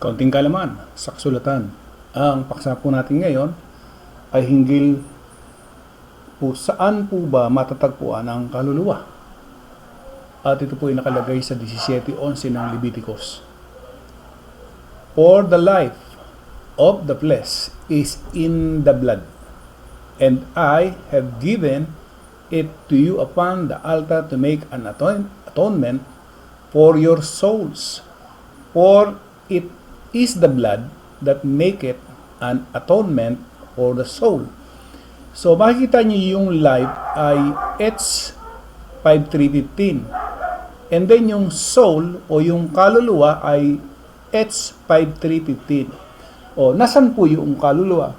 Kaunting kalaman sa kasulatan. Ang paksa po natin ngayon ay hinggil po saan po ba matatagpuan ang kaluluwa. At ito po ay nakalagay sa 17:11 ng Leviticus. For the life of the flesh is in the blood, and I have given it to you upon the altar to make an atonement for your souls. For it is the blood that maketh an atonement for the soul. So makikita niyo yung life ay H 5:3:15. And then yung soul o yung kaluluwa ay H 5:3:15. O nasan po yung kaluluwa?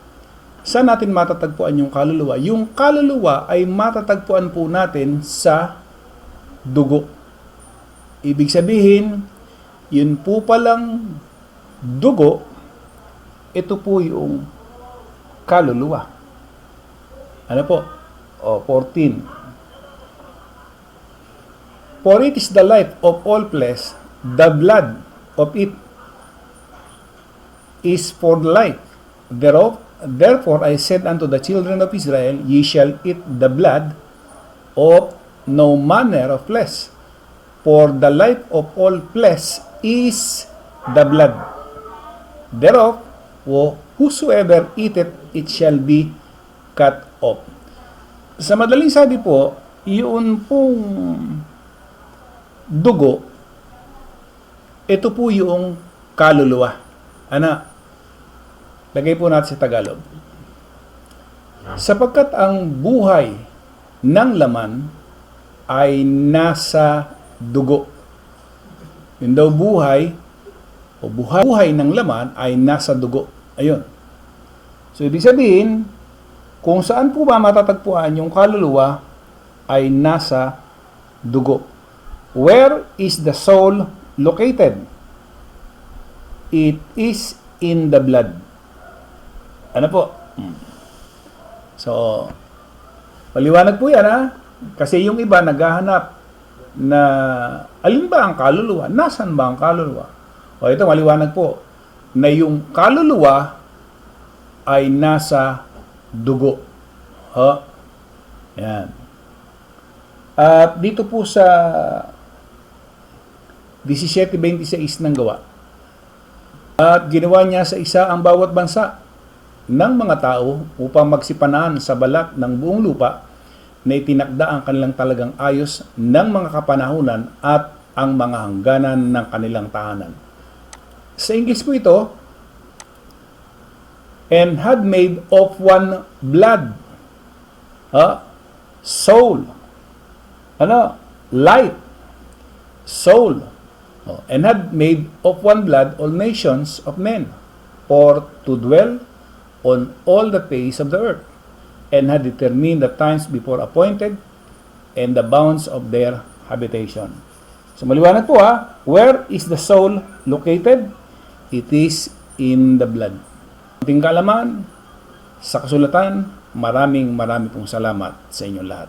Saan natin matatagpuan yung kaluluwa? Yung kaluluwa ay matatagpuan po natin sa dugo. Ibig sabihin, yun po palang dugo, ito po yung kaluluwa. Ano po? 14. For it is the life of all flesh, the blood of it is for life. Therefore I said unto the children of Israel, ye shall eat the blood of no manner of flesh, for the life of all flesh is the blood. Thereof, whosoever eateth, it shall be cut off. Sa madaling sabi po, yun pong dugo, ito po yung kaluluwa. Ano? Lagay po natin sa Tagalog. Sapagkat ang buhay ng laman ay nasa dugo. Yung daw buhay o buhay ng laman ay nasa dugo. Ayun. So, ibig sabihin, kung saan po ba matatagpuan yung kaluluwa ay nasa dugo. Where is the soul located? It is in the blood. Ano po? So, paliwanag po yan, ha? Kasi yung iba naghahanap na alin ba ang kaluluwa? Nasaan ba ang kaluluwa? O ito, maliwanag po na yung kaluluwa ay nasa dugo. Yan. At dito po sa 17:26 ng gawa. At ginawa niya sa isa ang bawat bansa ng mga tao upang magsipanaan sa balat ng buong lupa na itinakda ang kanilang talagang ayos ng mga kapanahunan at ang mga hangganan ng kanilang tahanan. Sa English po ito, and had made of one blood, soul, life, soul, and had made of one blood all nations of men, for to dwell on all the face of the earth, and had determined the times before appointed, and the bounds of their habitation. So maliwanag po, where is the soul located? It is in the blood. Ating kaalaman sa kasulatan, maraming pong salamat sa inyong lahat.